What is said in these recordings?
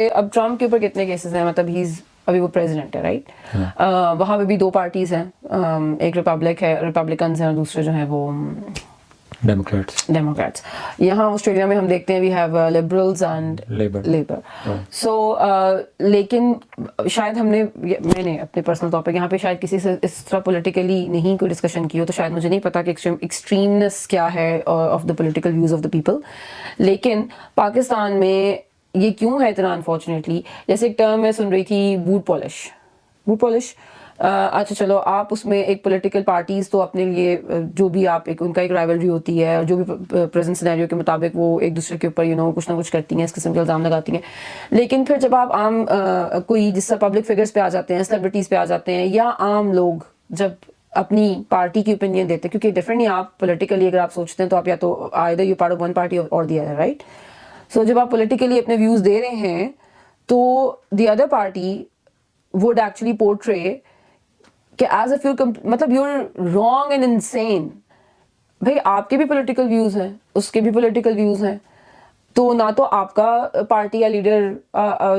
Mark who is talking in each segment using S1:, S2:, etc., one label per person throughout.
S1: اب ٹرمپ کے اوپر کتنے کیسز ہیں, مطلب ابھی وہ پریزیڈنٹ ہے رائٹ, وہاں پہ بھی 2 پارٹیز ہیں, ایک ریپبلکنز ہیں اور دوسرے جو ہیں وہ ڈیموکریٹس. یہاں آسٹریلیا میں ہم دیکھتے ہیں we have liberals and labour. So لیکن شاید میں نے اپنے پرسنل طور پہ یہاں پہ شاید کسی سے اس طرح پولیٹیکلی نہیں کوئی ڈسکشن کی ہو, تو شاید مجھے نہیں پتا کہ ایکسٹریمنس کیا ہے of the political views of the people. لیکن پاکستان میں یہ کیوں ہے اتنا انفارچونیٹلی, جیسے ایک ٹرم میں سن رہی تھی بوٹ پالش. اچھا چلو, آپ اس میں ایک پولیٹیکل پارٹیز تو اپنے لیے جو بھی آپ ان کا ایک رائیولری ہوتی ہے, جو بھی پریزنٹ سینیریو کے مطابق وہ ایک دوسرے کے اوپر کچھ نہ کچھ کرتی ہیں, اس قسم کے الزام لگاتی ہیں. لیکن پھر جب آپ عام کوئی جس سے پبلک فگرس پہ آ جاتے ہیں, سیلیبریٹیز پہ آ جاتے ہیں, یا عام لوگ جب اپنی پارٹی کی اوپینین دیتے ہیں, کیونکہ ڈفرینٹلی آپ پولیٹیکلی اگر آپ سوچتے ہیں تو آپ یا تو either you part of one party اور دی ادر رائٹ. سو جب آپ پولیٹیکلی اپنے ویوز دے رہے ہیں تو the other party would actually portray کہ ایز اے مطلب you are wrong and insane. بھائی آپ کے بھی پولیٹیکل ویوز ہیں, اس کے بھی پولیٹیکل ویوز ہیں, تو نہ تو آپ کا پارٹی یا لیڈر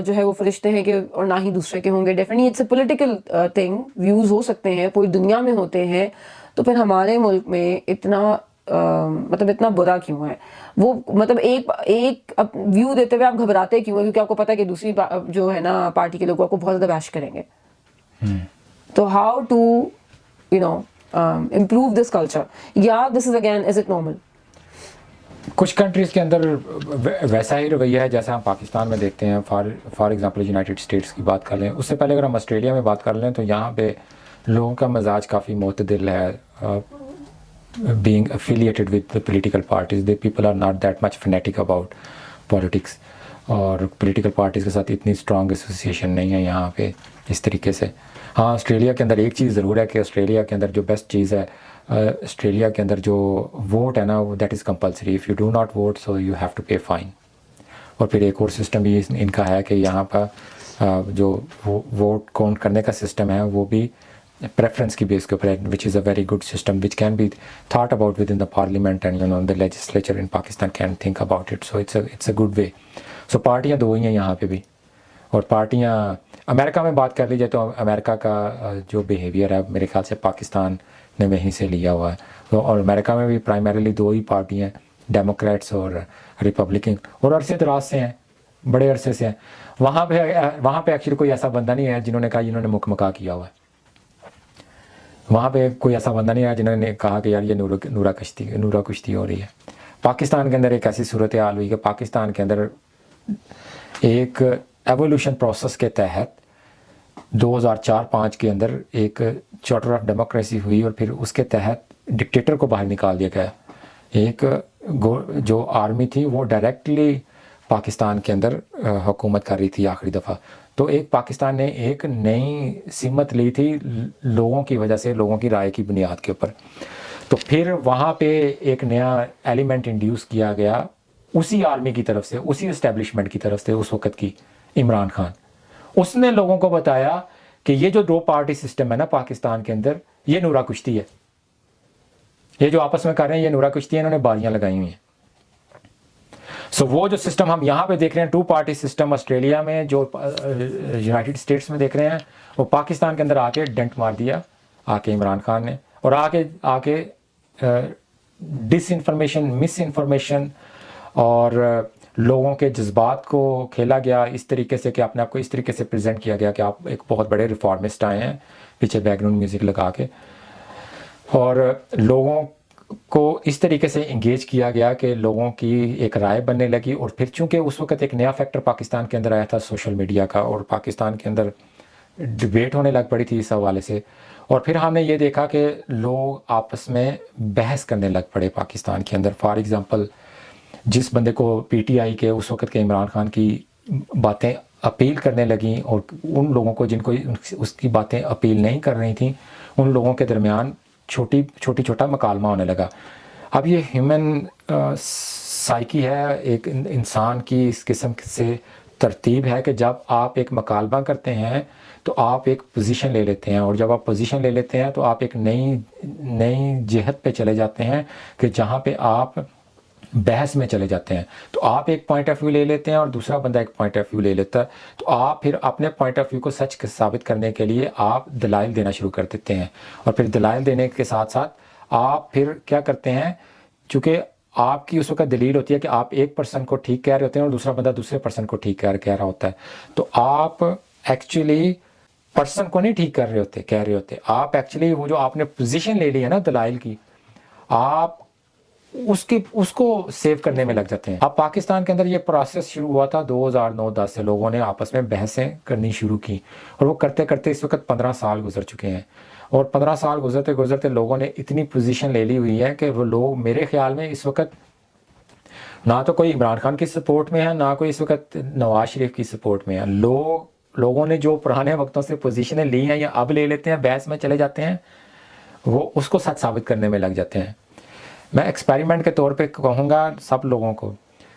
S1: جو ہے وہ فرشتے ہیں کہ, اور نہ ہی دوسرے کے ہوں گے. Definitely it's a political thing, views ہو سکتے ہیں, پوری دنیا میں ہوتے ہیں, تو پھر ہمارے ملک میں اتنا برا کیوں ہے؟ وہ مطلب ایک ویو دیتے ہوئے آپ گھبراتے کیوں ہیں؟ کیونکہ آپ کو پتا ہے کہ دوسری جو ہے نا پارٹی کے لوگ آپ کو بہت زیادہ بیش کریں گے. تو how to improve this culture, یا this is again is it normal?
S2: کچھ کنٹریز کے اندر ویسا ہی رویہ ہے جیسا ہم پاکستان میں دیکھتے ہیں. فار ایگزامپل یونائٹیڈ اسٹیٹس کی بات کر لیں, اس سے پہلے اگر ہم آسٹریلیا میں بات کر لیں تو یہاں پہ لوگوں کا مزاج کافی معتدل ہے. being affiliated with the political parties, the people are not that much fanatic about politics, اور پولیٹیکل پارٹیز کے ساتھ اتنی اسٹرانگ ایسوسیشن نہیں ہے یہاں پہ اس طریقے سے. ہاں آسٹریلیا کے اندر ایک چیز ضرور ہے کہ آسٹریلیا کے اندر جو بیسٹ چیز ہے, آسٹریلیا کے اندر جو ووٹ ہے نا, that is compulsory. If you do not vote so you have to pay fine. اور پھر ایک اور سسٹم بھی ان کا ہے کہ یہاں پر جو ووٹ کاؤنٹ کرنے کا سسٹم ہے وہ بھی preference کی بیس کے اوپر ہے, which is a very good system which can be thought about within the parliament and the legislature in Pakistan can think about it. So it's a good way. So پارٹیاں 2 ہی ہیں یہاں پہ بھی. اور پارٹیاں امریکہ میں بات کر لی جائے تو امریکہ کا جو بیہیویئر ہے میرے خیال سے پاکستان نے وہیں سے لیا ہوا ہے. اور امریکہ میں بھی پرائمریلی 2 ہی پارٹی ہیں, ڈیموکریٹس اور ریپبلکن, اور عرصے دراز سے ہیں, بڑے عرصے سے ہیں. وہاں پہ ایکچولی کوئی ایسا بندہ نہیں ہے جنہوں نے کہا انہوں نے مکمکا کیا ہوا ہے. وہاں پہ کوئی ایسا بندہ نہیں ہے جنہوں نے کہا کہ یار یہ نورا کشتی ہو رہی ہے. پاکستان کے اندر ایک ایسی صورتحال ہوئی کہ پاکستان کے اندر ایک ایوولوشن پروسیس کے تحت 2004-05 کے اندر ایک چارٹر آف ڈیموکریسی ہوئی, اور پھر اس کے تحت ڈکٹیٹر کو باہر نکال دیا گیا. ایک جو آرمی تھی وہ ڈائریکٹلی پاکستان کے اندر حکومت کر رہی تھی آخری دفعہ. تو ایک پاکستان نے ایک نئی سمت لی تھی لوگوں کی وجہ سے, لوگوں کی رائے کی بنیاد کے اوپر. تو پھر وہاں پہ ایک نیا ایلیمنٹ انڈیوس کیا گیا اسی آرمی کی طرف سے, اسی اسٹیبلشمنٹ کی طرف سے اس وقت کی, عمران خان. اس نے لوگوں کو بتایا کہ یہ جو 2 پارٹی سسٹم ہے نا پاکستان کے اندر, یہ نورا کشتی ہے. یہ جو آپس میں کر رہے ہیں یہ نورا کشتی ہے, انہوں نے باریاں لگائی ہوئی ہیں. سو وہ جو سسٹم ہم یہاں پہ دیکھ رہے ہیں 2 پارٹی سسٹم آسٹریلیا میں, جو یونائٹیڈ اسٹیٹس میں دیکھ رہے ہیں, وہ پاکستان کے اندر آ کے ڈنٹ مار دیا آ کے عمران خان نے. اور آ کے ڈس انفارمیشن, مس انفارمیشن اور لوگوں کے جذبات کو کھیلا گیا اس طریقے سے کہ اپنے آپ کو اس طریقے سے پریزنٹ کیا گیا کہ آپ ایک بہت بڑے ریفارمسٹ آئے ہیں, پیچھے بیک گراؤنڈ میوزک لگا کے, اور لوگوں کو اس طریقے سے انگیج کیا گیا کہ لوگوں کی ایک رائے بننے لگی. اور پھر چونکہ اس وقت ایک نیا فیکٹر پاکستان کے اندر آیا تھا سوشل میڈیا کا, اور پاکستان کے اندر ڈبیٹ ہونے لگ پڑی تھی اس حوالے سے, اور پھر ہم نے یہ دیکھا کہ لوگ آپس میں بحث کرنے لگ پڑے پاکستان کے اندر. فار ایگزامپل جس بندے کو پی ٹی آئی کے اس وقت کے عمران خان کی باتیں اپیل کرنے لگیں, اور ان لوگوں کو جن کو اس کی باتیں اپیل نہیں کر رہی تھیں, ان لوگوں کے درمیان چھوٹا مکالمہ ہونے لگا. اب یہ ہیومن سائیکی ہے, ایک انسان کی اس قسم سے ترتیب ہے کہ جب آپ ایک مکالمہ کرتے ہیں تو آپ ایک پوزیشن لے لیتے ہیں, اور جب آپ پوزیشن لے لیتے ہیں تو آپ ایک نئی جہت پہ چلے جاتے ہیں کہ جہاں پہ آپ بحث میں چلے جاتے ہیں. تو آپ ایک پوائنٹ آف ویو لے لیتے ہیں اور دوسرا بندہ ایک پوائنٹ آف ویو لے لیتا ہے, تو آپ پھر اپنے پوائنٹ آف ویو کو سچ ثابت کرنے کے لیے آپ دلائل دینا شروع کر دیتے ہیں, اور پھر دلائل دینے کے ساتھ ساتھ آپ پھر کیا کرتے ہیں, چونکہ آپ کی اس وقت دلیل ہوتی ہے کہ آپ ایک پرسن کو ٹھیک کہہ رہے ہوتے ہیں اور دوسرا بندہ دوسرے پرسن کو ٹھیک کہہ رہا ہوتا ہے, تو آپ ایکچولی پرسن کو نہیں ٹھیک کہہ رہے ہوتے, آپ ایکچولی وہ جو آپ نے پوزیشن لے لی ہے نا دلائل کی, آپ اس کو سیو کرنے میں لگ جاتے ہیں. اب پاکستان کے اندر یہ پروسیس شروع ہوا تھا 2009-10 سے, لوگوں نے آپس میں بحثیں کرنی شروع کی, اور وہ کرتے کرتے اس وقت 15 سال گزر چکے ہیں, اور 15 سال گزرتے گزرتے لوگوں نے اتنی پوزیشن لے لی ہوئی ہے کہ وہ لوگ میرے خیال میں اس وقت نہ تو کوئی عمران خان کی سپورٹ میں ہے, نہ کوئی اس وقت نواز شریف کی سپورٹ میں ہے. لوگوں نے جو پرانے وقتوں سے پوزیشنیں لی ہیں یا اب لے لیتے ہیں, بحث میں چلے جاتے ہیں, وہ اس کو سچ ثابت کرنے میں لگ جاتے ہیں. میں ایکسپیریمنٹ کے طور پہ کہوں گا سب لوگوں کو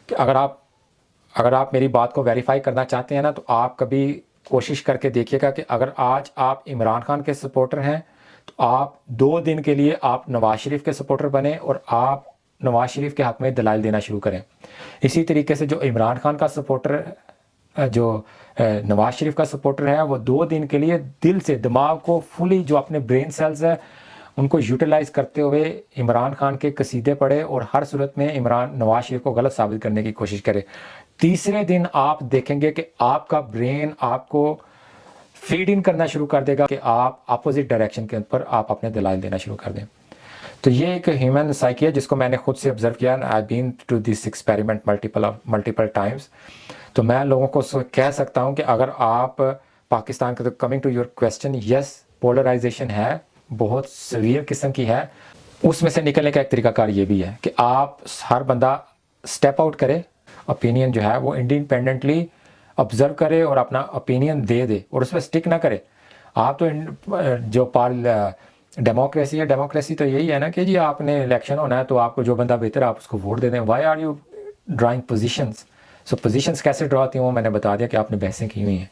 S2: کہ اگر آپ میری بات کو ویریفائی کرنا چاہتے ہیں نا, تو آپ کبھی کوشش کر کے دیکھیے گا کہ اگر آج آپ عمران خان کے سپورٹر ہیں تو آپ 2 دن کے لیے آپ نواز شریف کے سپورٹر بنیں اور آپ نواز شریف کے حق میں دلائل دینا شروع کریں. اسی طریقے سے جو عمران خان کا سپورٹر, جو نواز شریف کا سپورٹر ہے, وہ 2 دن کے لیے دل سے, دماغ کو فلی, جو اپنے برین سیلز ہے ان کو یوٹیلائز کرتے ہوئے عمران خان کے قصیدے پڑھے اور ہر صورت میں نواز شریف کو غلط ثابت کرنے کی کوشش کرے. تیسرے دن آپ دیکھیں گے کہ آپ کا برین آپ کو فیڈ ان کرنا شروع کر دے گا کہ آپ اپوزٹ ڈائریکشن کے اوپر آپ اپنے دلائل دینا شروع کر دیں. تو یہ ایک ہیومن سائیکی ہے جس کو میں نے خود سے آبزرو کیا. I been to this experiment multiple times. تو میں لوگوں کو کہہ سکتا ہوں کہ اگر آپ پاکستان کے, coming to your question, yes polarization ہے, بہت سیویئر قسم کی ہے. اس میں سے نکلنے کا ایک طریقہ کار یہ بھی ہے کہ آپ ہر بندہ سٹیپ آؤٹ کرے, اوپینین جو ہے وہ انڈیپینڈنٹلی آبزرو کرے اور اپنا اوپینین دے اور اس پہ سٹک نہ کرے. آپ تو جو ڈیموکریسی ہے, ڈیموکریسی تو یہی ہے نا کہ جی آپ نے الیکشن ہونا ہے تو آپ کو جو بندہ بہتر ہے آپ اس کو ووٹ دے دیں. Why are you drawing positions? So positions کیسے ڈرا ہوتی ہیں وہ میں نے بتا دیا کہ آپ نے بحثیں کی ہوئی ہیں.